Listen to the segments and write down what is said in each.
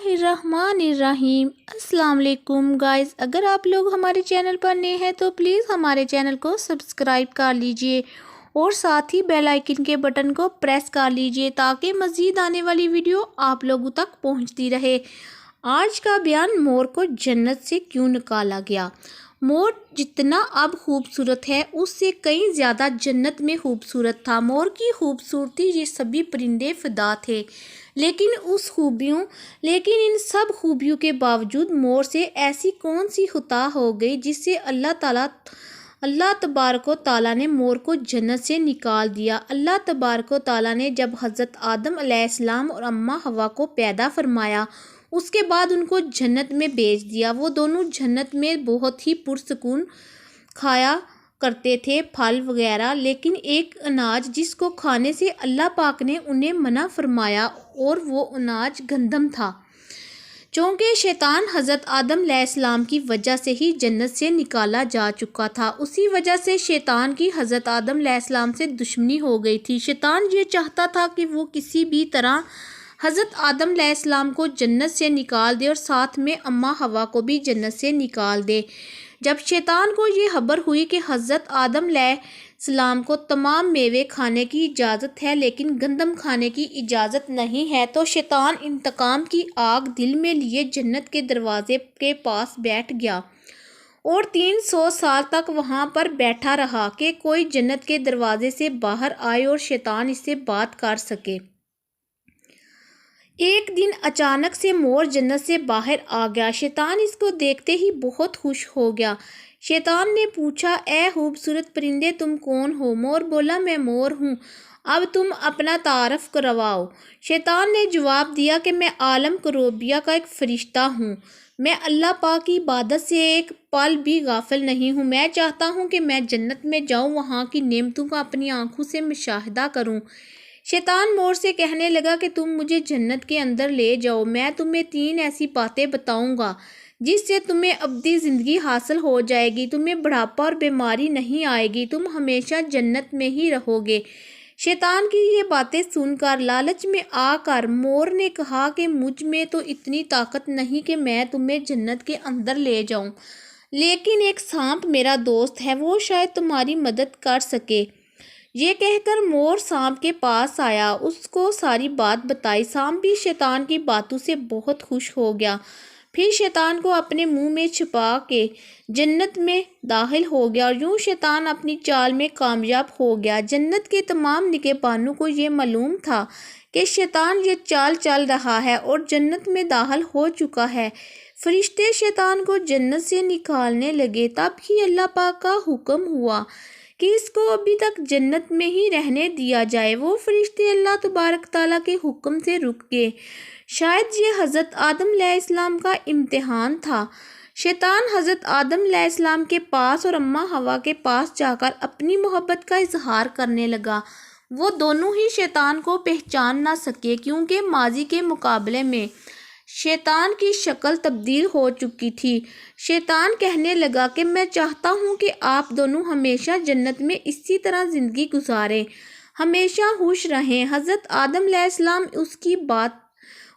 बिस्मिल्लाहिर्रहमानिर्रहीम। अस्सलाम वालेकुम गाइस, अगर आप लोग हमारे चैनल पर नए हैं तो प्लीज़ हमारे चैनल को सब्सक्राइब कर लीजिए और साथ ही बेल आइकन के बटन को प्रेस कर लीजिए ताकि मज़ीद आने वाली वीडियो आप लोगों तक पहुंचती रहे। आज का बयान, मोर को जन्नत से क्यों निकाला गया। मोर जितना अब खूबसूरत है उससे कई ज़्यादा जन्नत में खूबसूरत था। मोर की खूबसूरती ये सभी परिंदे फिदा थे, लेकिन इन सब खूबियों के बावजूद मोर से ऐसी कौन सी खता हो गई जिससे अल्लाह तबारक व तआला ने मोर को जन्नत से निकाल दिया। अल्लाह तबारक व तआला ने जब हज़रत आदम अलैहिस्सलाम और अम्मा हवा को पैदा फरमाया, उसके बाद उनको जन्नत में भेज दिया। वो दोनों जन्नत में बहुत ही पुरसकून खाया करते थे फल वगैरह, लेकिन एक अनाज जिसको खाने से अल्लाह पाक ने उन्हें मना फरमाया और वो अनाज गंदम था। चूँकि शैतान हज़रत आदम अलैहिस्सलाम की वजह से ही जन्नत से निकाला जा चुका था, उसी वजह से शैतान की हज़रत आदम अलैहिस्सलाम से दुश्मनी हो गई थी। शैतान ये चाहता था कि वो किसी भी तरह हज़रत आदम अलैहिस्सलाम को जन्नत से निकाल दे और साथ में अम्मा हवा को भी जन्नत से निकाल दे। जब शैतान को ये खबर हुई कि हज़रत आदम अलैहिस्सलाम को तमाम मेवे खाने की इजाज़त है लेकिन गंदम खाने की इजाज़त नहीं है, तो शैतान इंतकाम की आग दिल में लिए जन्नत के दरवाज़े के पास बैठ गया और 300 साल तक वहाँ पर बैठा रहा कि कोई जन्नत के दरवाज़े से बाहर आए और शैतान इससे बात कर सके। एक दिन अचानक से मोर जन्नत से बाहर आ गया। शैतान इसको देखते ही बहुत खुश हो गया। शैतान ने पूछा, ए खूबसूरत परिंदे, तुम कौन हो। मोर बोला, मैं मोर हूँ, अब तुम अपना तारफ़ करवाओ। शैतान ने जवाब दिया कि मैं आलम करूबिया का एक फ़रिश्ता हूँ, मैं अल्लाह पाक की इबादत से एक पल भी गाफिल नहीं हूँ। मैं चाहता हूँ कि मैं जन्नत में जाऊँ, वहाँ की नेमतों का अपनी आँखों से मुशाहिदा करूँ। शैतान मोर से कहने लगा कि तुम मुझे जन्नत के अंदर ले जाओ, मैं तुम्हें 3 ऐसी बातें बताऊंगा जिससे तुम्हें अब्दी ज़िंदगी हासिल हो जाएगी, तुम्हें बुढ़ापा और बीमारी नहीं आएगी, तुम हमेशा जन्नत में ही रहोगे। शैतान की ये बातें सुनकर लालच में आकर मोर ने कहा कि मुझ में तो इतनी ताकत नहीं कि मैं तुम्हें जन्नत के अंदर ले जाऊं, लेकिन एक सांप मेरा दोस्त है, वो शायद तुम्हारी मदद कर सके। ये कहकर मोर सांप के पास आया, उसको सारी बात बताई। सांप भी शैतान की बातों से बहुत खुश हो गया। फिर शैतान को अपने मुंह में छुपा के जन्नत में दाखिल हो गया और यूं शैतान अपनी चाल में कामयाब हो गया। जन्नत के तमाम निगहबानों को ये मालूम था कि शैतान ये चाल चल रहा है और जन्नत में दाखिल हो चुका है। फरिश्ते शैतान को जन्नत से निकालने लगे, तब ही अल्लाह पाक का हुक्म हुआ कि इसको अभी तक जन्नत में ही रहने दिया जाए। वो फरिश्ते अल्लाह तबारक ताला के हुक्म से रुक गए। शायद ये हज़रत आदम अलैहिस्सलाम का इम्तिहान था। शैतान हज़रत आदम अलैहिस्सलाम के पास और अम्मा हवा के पास जाकर अपनी मोहब्बत का इजहार करने लगा। वो दोनों ही शैतान को पहचान ना सके, क्योंकि माजी के मुकाबले में शैतान की शक्ल तब्दील हो चुकी थी। शैतान कहने लगा कि मैं चाहता हूँ कि आप दोनों हमेशा जन्नत में इसी तरह ज़िंदगी गुजारें, हमेशा खुश रहें। हज़रत आदम अलैहिस्सलाम उसकी बात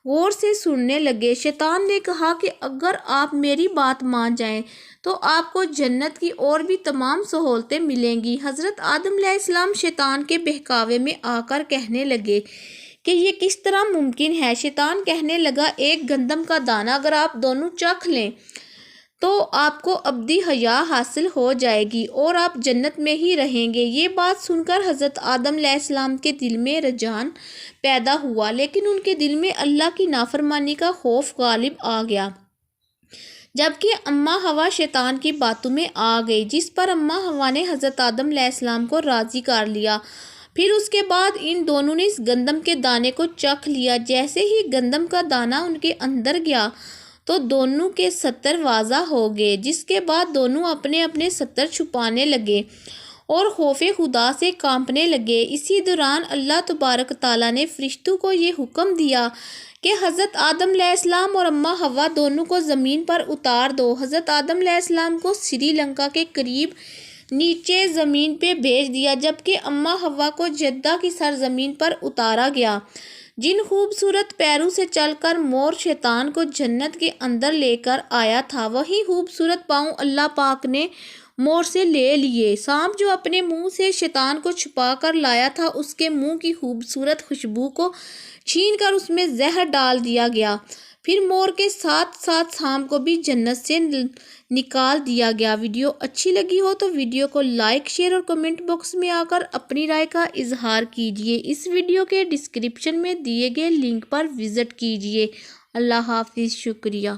गौर से सुनने लगे। शैतान ने कहा कि अगर आप मेरी बात मान जाएं तो आपको जन्नत की और भी तमाम सहूलतें मिलेंगी। हज़रत आदम अलैहिस्सलाम शैतान के बहकावे में आकर कहने लगे कि ये किस तरह मुमकिन है। शैतान कहने लगा, एक गंदम का दाना अगर आप दोनों चख लें तो आपको अब्दी हया हासिल हो जाएगी और आप जन्नत में ही रहेंगे। ये बात सुनकर हज़रत आदम अलैहिस्सलाम के दिल में रजान पैदा हुआ, लेकिन उनके दिल में अल्लाह की नाफरमानी का खौफ गालिब आ गया। जबकि अम्मा हवा शैतान की बातों में आ गई, जिस पर अम्मा हवा ने हज़रत आदम अलैहिस्सलाम को राज़ी कर लिया। फिर उसके बाद इन दोनों ने इस गंदम के दाने को चख लिया। जैसे ही गंदम का दाना उनके अंदर गया तो दोनों के सत्तर वाज़ा हो गए, जिसके बाद दोनों अपने अपने सत्तर छुपाने लगे और खौफे खुदा से कांपने लगे। इसी दौरान अल्लाह तबारक ताला ने फरिश्तों को ये हुक्म दिया कि हज़रत आदम अलैहिस्सलाम और अम्मा हवा दोनों को ज़मीन पर उतार दो। हज़रत आदम अलैहिस्सलाम को श्रीलंका के करीब नीचे ज़मीन पे भेज दिया, जबकि अम्मा हवा को जद्दा की सरजमीन पर उतारा गया। جن خوبصورت پیروں سے چل کر مور شیطان کو جنت کے اندر لے کر آیا تھا، وہی خوبصورت پاؤں اللہ پاک نے مور سے لے لیے۔ سانپ جو اپنے منہ سے شیطان کو چھپا کر لایا تھا، اس کے منہ کی خوبصورت خوشبو کو چھین کر اس میں زہر ڈال دیا گیا۔ پھر مور کے ساتھ ساتھ سانپ کو بھی جنت سے نکال دیا گیا۔ ویڈیو اچھی لگی ہو تو ویڈیو کو لائک، شیئر اور کمنٹ باکس میں آ کر اپنی رائے کا اظہار کیجیے۔ اس ویڈیو کے ڈسکرپشن میں دیے گئے لنک پر وزٹ کیجیے۔ اللہ حافظ، شکریہ۔